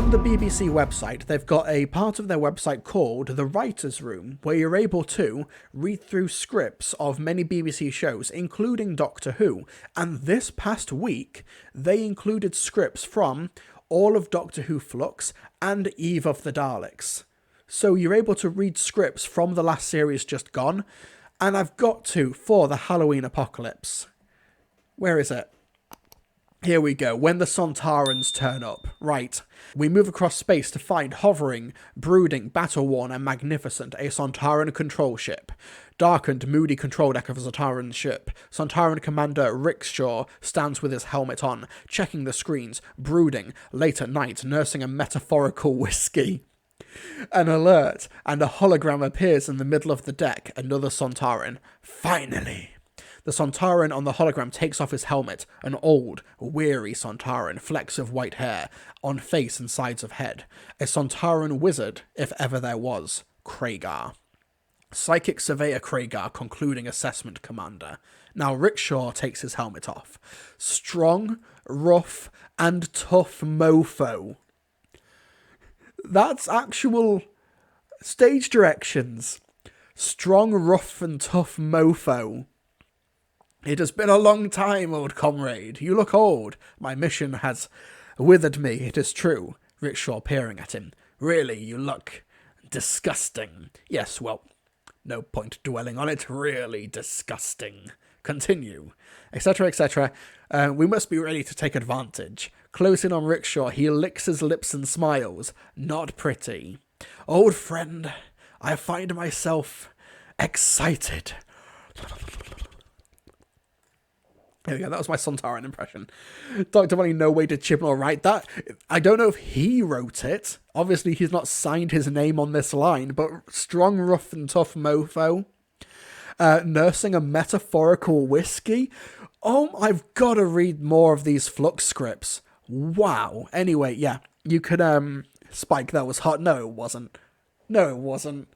on the BBC website, they've got a part of their website called The Writer's Room, where you're able to read through scripts of many BBC shows, including Doctor Who. And this past week, they included scripts from all of Doctor Who Flux and Eve of the Daleks. So you're able to read scripts from the last series just gone. And I've got to for the Halloween Apocalypse. Where is it? Here we go. When the Sontarans turn up. Right. We move across space to find hovering, brooding, battle-worn and magnificent a Sontaran control ship. Darkened, moody control deck of a Sontaran ship. Sontaran Commander Rickshaw stands with his helmet on, checking the screens, brooding, late at night, nursing a metaphorical whiskey. An alert, and a hologram appears in the middle of the deck. Another Sontaran. Finally! The Sontaran on the hologram takes off his helmet, an old, weary Sontaran, flecks of white hair, on face and sides of head. A Sontaran wizard, if ever there was, Kragar. Psychic Surveyor Kragar, concluding assessment commander. Now Rickshaw takes his helmet off. Strong, rough, and tough mofo. That's actual stage directions. Strong, rough, and tough mofo. It has been a long time, old comrade. You look old. My mission has withered me, it is true. Rickshaw peering at him. Really, you look disgusting. Yes, well, no point dwelling on it. Really disgusting. Continue. Etc., etc. We must be ready to take advantage. Close in on Rickshaw, he licks his lips and smiles. Not pretty. Old friend, I find myself excited. There we go, that was my Sontaran impression. Dr. Bunny, no way did Chibnall write that. I don't know if he wrote it. Obviously, he's not signed his name on this line, but strong, rough, and tough mofo. Nursing a metaphorical whiskey. Oh, I've got to read more of these Flux scripts. Wow. Anyway, yeah, you could, Spike, that was hot. No, it wasn't. No, it wasn't.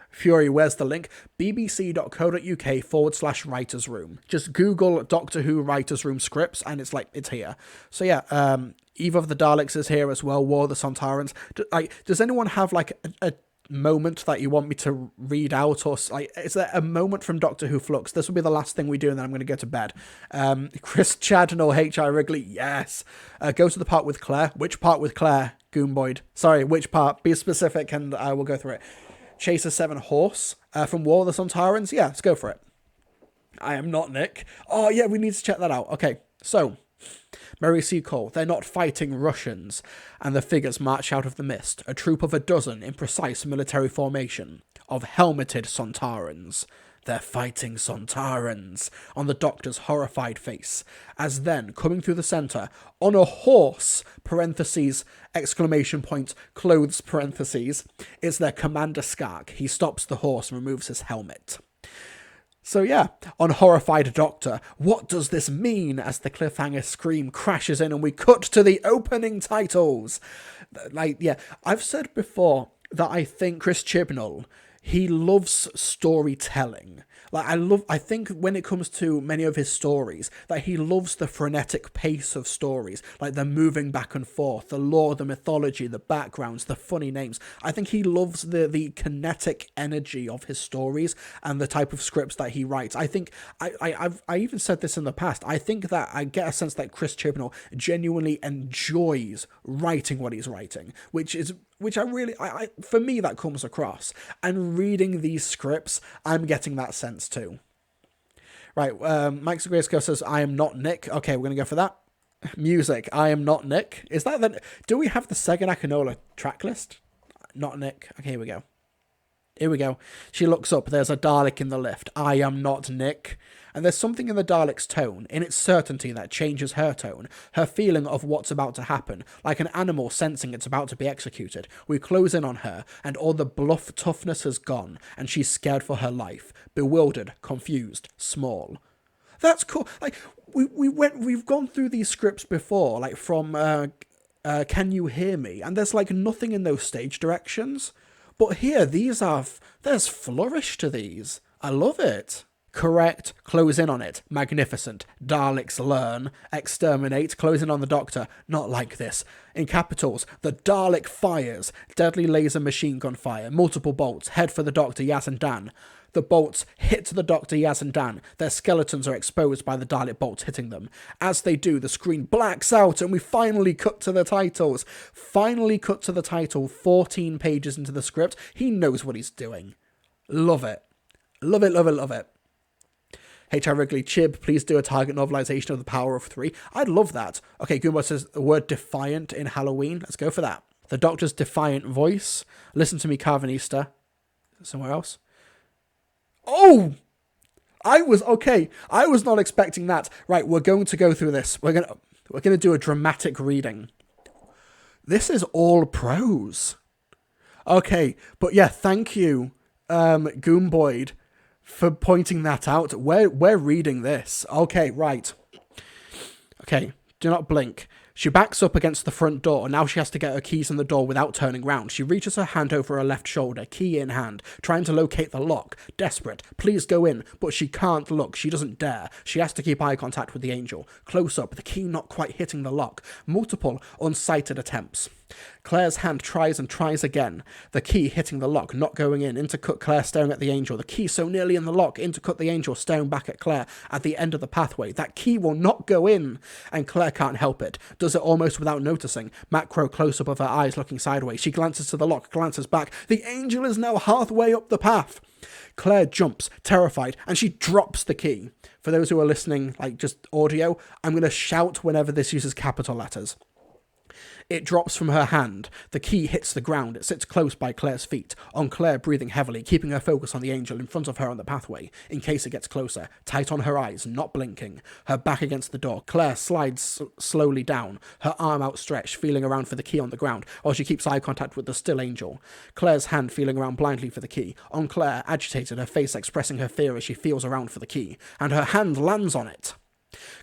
Fury, where's the link? bbc.co.uk/writers room. Just Google Doctor Who writers room scripts and it's here. So yeah, Eve of the Daleks is here as well. War of the Sontarans. Does anyone have like a moment that you want me to read out, or like, is there a moment from Doctor Who Flux? This will be the last thing we do, and then I'm going to go to bed. Chris Chadnell, H.I. Wrigley, yes. Go to the part with Claire. Which part with Claire, Goomboyd? Sorry, which part? Be specific, and I will go through it. Chaser 7 Horse from War of the Sontarans. Yeah, let's go for it. I am not Nick. Oh, yeah, we need to check that out. Okay, so Mary C. Cole, they're not fighting Russians, and the figures march out of the mist, a troop of a dozen in precise military formation of helmeted Sontarans. They're fighting Sontarans, on the Doctor's horrified face, as then, coming through the centre, on a horse, parentheses, exclamation point, clothes, parentheses, is their Commander Skark. He stops the horse and removes his helmet. So yeah, on horrified Doctor, what does this mean? As the cliffhanger scream crashes in and we cut to the opening titles. Like, yeah, I've said before that I think Chris Chibnall, he loves storytelling. I think when it comes to many of his stories, that he loves the frenetic pace of stories, like the moving back and forth, the lore, the mythology, the backgrounds, the funny names. I think he loves the kinetic energy of his stories and the type of scripts that he writes. I think, I've even said this in the past, I think that I get a sense that Chris Chibnall genuinely enjoys writing what he's writing, which I really, for me, that comes across. And reading these scripts, I'm getting that sense too. Right, Mike Zagresko says, I am not Nick. Okay, we're going to go for that. Music, I am not Nick. Is that the... Do we have the Sega Nakanola track list? Not Nick. Okay, here we go. Here we go. She looks up. There's a Dalek in the lift. I am not Nick. And there's something in the Dalek's tone, in its certainty, that changes her tone, her feeling of what's about to happen, like an animal sensing it's about to be executed. We close in on her, and all the bluff toughness has gone, and she's scared for her life, bewildered, confused, small. That's cool. Like, we've gone through these scripts before, like from Can You Hear Me? And there's like nothing in those stage directions. But here, there's flourish to these. I love it. Correct. Close in on it. Magnificent. Daleks learn. Exterminate. Close in on the Doctor. Not like this. In capitals, the Dalek fires. Deadly laser machine gun fire. Multiple bolts. Head for the Doctor, Yaz and Dan. The bolts hit the Doctor, Yaz and Dan. Their skeletons are exposed by the Dalek bolts hitting them. As they do, the screen blacks out and we finally cut to the titles. Finally cut to the title, 14 pages into the script. He knows what he's doing. Love it. Love it, love it, love it. H.R. Wrigley, Chib, please do a Target novelization of The Power of Three. I'd love that. Okay, Goombot says the word defiant in Halloween. Let's go for that. The Doctor's defiant voice. Listen to me, Carvanista. Somewhere else. Oh! I was not expecting that. Right, we're going to go through this. We're gonna do a dramatic reading. This is all prose. Okay, but yeah, thank you, Goomboid, for pointing that out. We're reading this. Okay, right. Okay, do not blink. She backs up against the front door. Now she has to get her keys in the door without turning round. She reaches her hand over her left shoulder, key in hand, trying to locate the lock. Desperate. Please go in. But she can't look. She doesn't dare. She has to keep eye contact with the angel. Close up, the key not quite hitting the lock. Multiple unsighted attempts. Claire's hand tries and tries again. The key hitting the lock, not going in. Intercut Claire staring at the angel. The key so nearly in the lock. Intercut the angel staring back at Claire at the end of the pathway. That key will not go in. And Claire can't help it. Does it almost without noticing. Macro close up of her eyes looking sideways. She glances to the lock, glances back. The angel is now halfway up the path. Claire jumps, terrified, and she drops the key. For those who are listening, like just audio, I'm going to shout whenever this uses capital letters. It drops from her hand. The key hits the ground. It sits close by Claire's feet, on Claire breathing heavily, keeping her focus on the angel in front of her on the pathway, in case it gets closer, tight on her eyes, not blinking. Her back against the door, Claire slides slowly down, her arm outstretched, feeling around for the key on the ground, while she keeps eye contact with the still angel. Claire's hand feeling around blindly for the key. On Claire, agitated, her face expressing her fear as she feels around for the key, and her hand lands on it.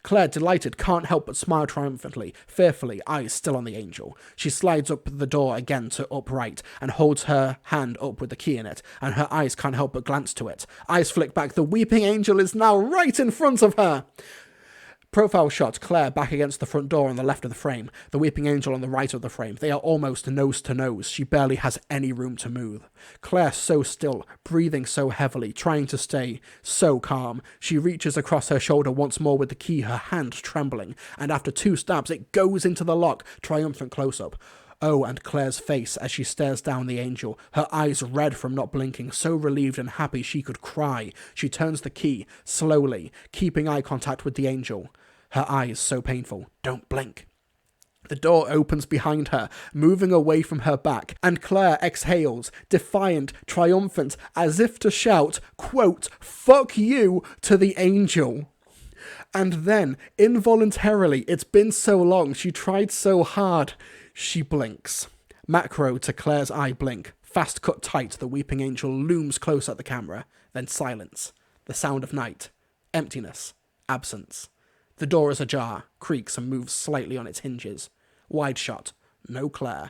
Claire, delighted, can't help but smile triumphantly, fearfully, eyes still on the angel. She slides up the door again to upright, and holds her hand up with the key in it, and her eyes can't help but glance to it. Eyes flick back, the weeping angel is now right in front of her! Profile shot, Claire back against the front door on the left of the frame, the weeping angel on the right of the frame. They are almost nose to nose. She barely has any room to move. Claire so still, breathing so heavily, trying to stay so calm. She reaches across her shoulder once more with the key, her hand trembling, and after 2 stabs it goes into the lock, triumphant close-up. Oh, and Claire's face as she stares down the angel, her eyes red from not blinking, so relieved and happy she could cry. She turns the key, slowly, keeping eye contact with the angel. Her eyes so painful. Don't blink. The door opens behind her, moving away from her back, and Claire exhales, defiant, triumphant, as if to shout, quote, "Fuck you," to the angel. And then, involuntarily, it's been so long, she tried so hard, she blinks. Macro to Claire's eye blink. Fast cut tight, the weeping angel looms close at the camera. Then silence. The sound of night. Emptiness. Absence. The door is ajar, creaks and moves slightly on its hinges. Wide shot. No Claire.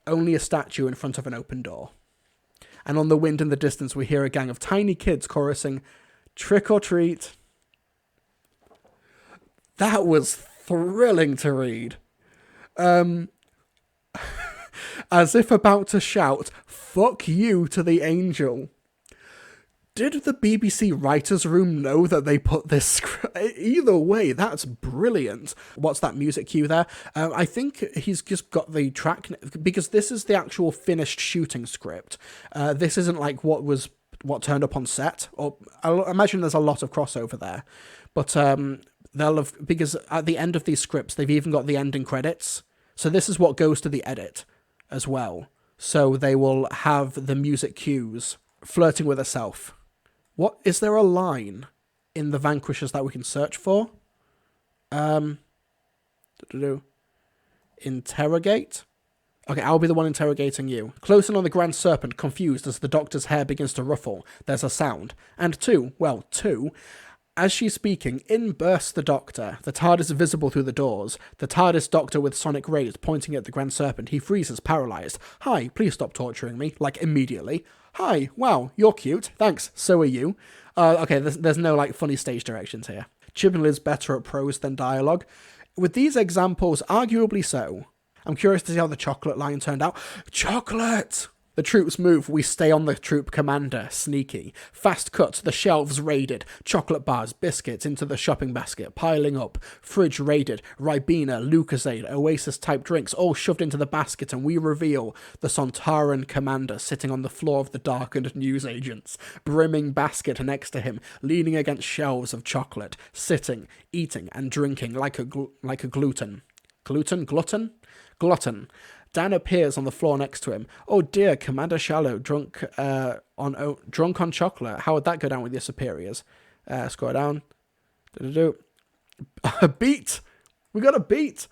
Only a statue in front of an open door. And on the wind in the distance we hear a gang of tiny kids chorusing, "Trick or treat." That was thrilling to read. As if about to shout, "Fuck you" to the angel. Did the BBC writers' room know that they put this script? Either way, that's brilliant. What's that music cue there? I think he's just got the track, because this is the actual finished shooting script. This isn't like what turned up on set. Or I imagine there's a lot of crossover there. But they'll have, because at the end of these scripts, they've even got the ending credits. So this is what goes to the edit as well. So they will have the music cues, flirting with herself. What, is there a line in the Vanquishers that we can search for? Interrogate? Okay, I'll be the one interrogating you. Close in on the Grand Serpent, confused as the Doctor's hair begins to ruffle. There's a sound. And two. As she's speaking, in bursts the Doctor. The TARDIS visible through the doors. The TARDIS Doctor with sonic rays pointing at the Grand Serpent. He freezes, paralysed. "Hi, please stop torturing me." Like, immediately. "Hi, wow, you're cute. Thanks, so are you." Okay, there's no like funny stage directions here. Chibnall is better at prose than dialogue. With these examples, arguably so. I'm curious to see how the chocolate line turned out. Chocolate! The troops move, we stay on the troop commander, sneaky. Fast cut, the shelves raided. Chocolate bars, biscuits into the shopping basket, piling up. Fridge raided, Ribena, Lucozade, Oasis-type drinks, all shoved into the basket, and we reveal the Sontaran commander sitting on the floor of the darkened newsagents. Brimming basket next to him, leaning against shelves of chocolate, sitting, eating, and drinking like a glutton. Glutton. Dan appears on the floor next to him. Oh dear, Commander Shallow, drunk on chocolate. How would that go down with your superiors? Scroll down. A beat. We got a beat.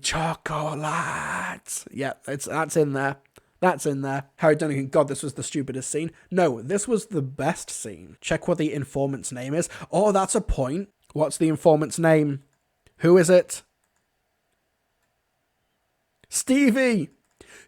Chocolate. Yeah, that's in there. That's in there. Harry Dunnigan, God, this was the stupidest scene. No, this was the best scene. Check what the informant's name is. Oh, that's a point. What's the informant's name? Who is it? Stevie!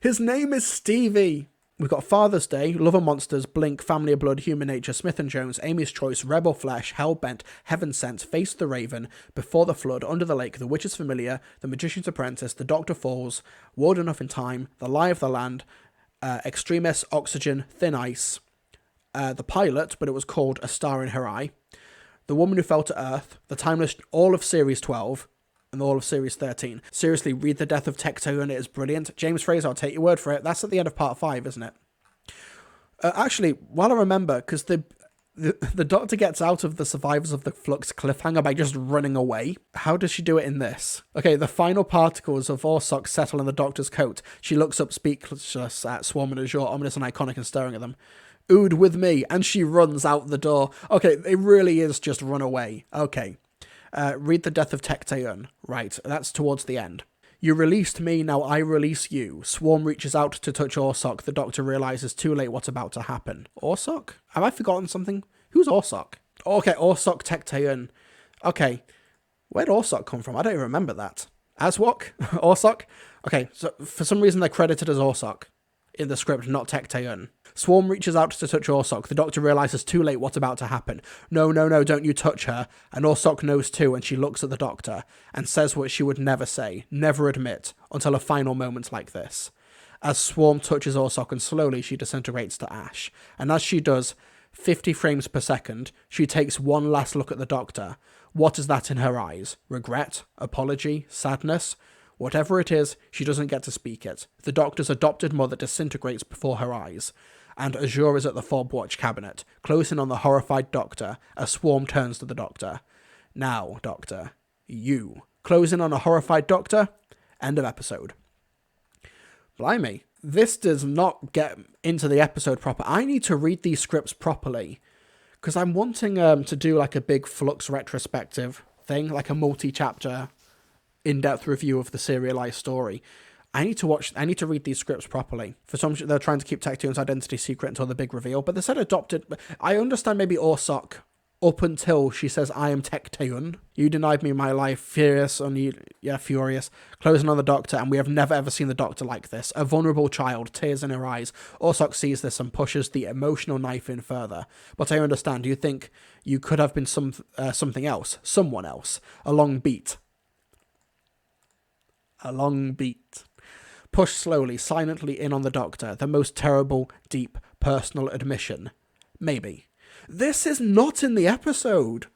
His name is Stevie! We've got Father's Day, Love and Monsters, Blink, Family of Blood, Human Nature, Smith and Jones, Amy's Choice, Rebel Flesh, Hellbent, Heaven Sent, Face the Raven, Before the Flood, Under the Lake, The Witch's Familiar, The Magician's Apprentice, The Doctor Falls, Ward Enough in Time, The Lie of the Land, Extremis, Oxygen, Thin Ice, The Pilot, but it was called A Star in Her Eye, The Woman Who Fell to Earth, The Timeless, all of Series 12, and all of Series 13. Seriously, read The Death of Tecteun, it is brilliant. James Fraser, I'll take your word for it. That's at the end of part 5, isn't it? Actually, while I remember, because the Doctor gets out of the Survivors of the Flux cliffhanger by just running away. How does she do it in this? Okay, the final particles of Orsoc settle on the Doctor's coat. She looks up speechless at Swarm and Azure, ominous and iconic, and staring at them. Ood with me, and she runs out the door. Okay, it really is just run away. Okay. Read The Death of Tecteun. Right, that's towards the end. You released me, now I release you. Swarm reaches out to touch Orsoc. The Doctor realises too late what's about to happen. Orsoc? Have I forgotten something? Who's Orsoc? Okay, Orsoc Tecteun. Okay, where'd Orsoc come from? I don't even remember that. Aswok? Orsoc? Okay, so for some reason they're credited as Orsoc in the script, not Tecteun. Swarm reaches out to touch Orsoc. The Doctor realises too late what's about to happen. No, don't you touch her. And Orsoc knows too, and she looks at the Doctor and says what she would never say, never admit, until a final moment like this. As Swarm touches Orsoc and slowly she disintegrates to ash. And as she does, 50 frames per second, she takes one last look at the Doctor. What is that in her eyes? Regret? Apology? Sadness? Whatever it is, she doesn't get to speak it. The Doctor's adopted mother disintegrates before her eyes. And Azure is at the fob watch cabinet, closing on the horrified Doctor, as Swarm turns to the Doctor. Now, Doctor, you. Closing on a horrified Doctor. End of episode. Blimey. This does not get into the episode proper. I need to read these scripts properly, because I'm wanting to do like a big Flux retrospective thing, like a multi-chapter in-depth review of the serialized story. I need to read these scripts properly. For some, they're trying to keep Tecteun's identity secret until the big reveal, but they said adopted. I understand maybe Orsoc up until she says, I am Tecteun. You denied me my life, furious. Closing on the Doctor, and we have never ever seen the Doctor like this. A vulnerable child, tears in her eyes. Orsoc sees this and pushes the emotional knife in further. But I understand, do you think you could have been something else? Someone else? A long beat. Push slowly, silently in on the Doctor. The most terrible, deep, personal admission. Maybe. This is not in the episode.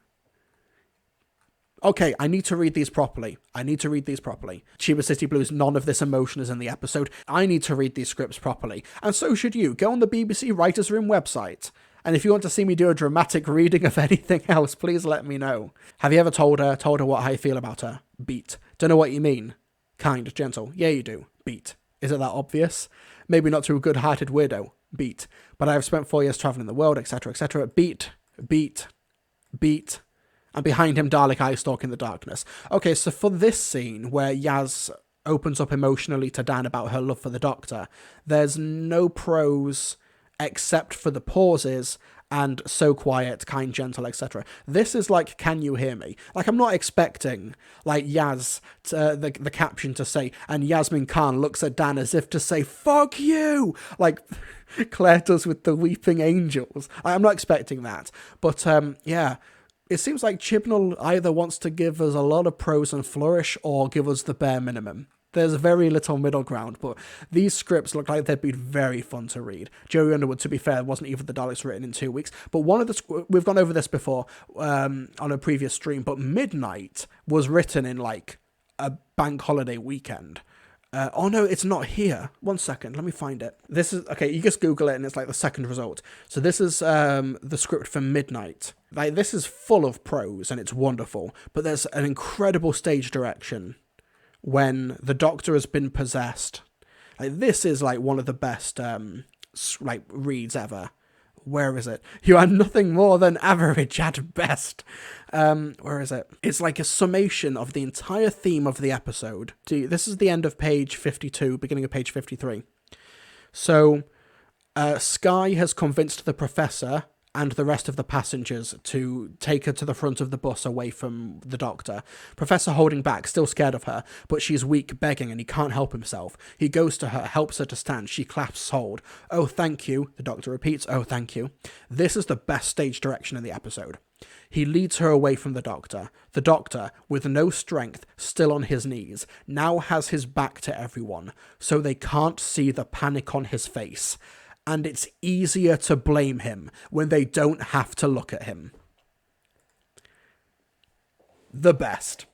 Okay, I need to read these properly. Chiba City Blues, none of this emotion is in the episode. I need to read these scripts properly. And so should you. Go on the BBC Writers' Room website. And if you want to see me do a dramatic reading of anything else, please let me know. Have you ever told her what I feel about her? Beat. Don't know what you mean. Kind, gentle. Yeah, you do. Beat. Is it that obvious? Maybe not to a good-hearted weirdo. Beat. But I have spent 4 years travelling the world, etc., etc. Beat. And behind him, Dalek Eye stalking the darkness. Okay, so for this scene where Yaz opens up emotionally to Dan about her love for the Doctor, there's no prose except for the pauses and so quiet, kind, gentle, etc. This is like, can you hear me? Like, I'm not expecting, like, Yaz, the caption to say, and Yasmin Khan looks at Dan as if to say, fuck you! Like Claire does with the Weeping Angels. I'm not expecting that. But, yeah, it seems like Chibnall either wants to give us a lot of prose and flourish or give us the bare minimum. There's very little middle ground, but these scripts look like they'd be very fun to read. Joey Underwood, to be fair, wasn't Eve of the Daleks written in 2 weeks, but one of the we've gone over this before on a previous stream, but Midnight was written in like a bank holiday weekend. Oh no, it's not here. 1 second, let me find it. This is okay. You just Google it, and it's like the second result. So this is the script for Midnight. Like, this is full of prose and it's wonderful, but there's an incredible stage direction when the Doctor has been possessed. Like, this is like one of the best like reads ever. Where is it? You are nothing more than average at best. Where is it? It's like a summation of the entire theme of the episode. See, this is the end of page 52, beginning of page 53. So, Skye has convinced the Professor and the rest of the passengers to take her to the front of the bus away from the Doctor. Professor holding back, still scared of her, but she's weak, begging, and he can't help himself. He goes to her, helps her to stand. She clasps hold. Oh, thank you, the Doctor repeats. Oh, thank you. This is the best stage direction in the episode. He leads her away from the Doctor. The Doctor, with no strength, still on his knees, now has his back to everyone, so they can't see the panic on his face. And it's easier to blame him when they don't have to look at him. The best.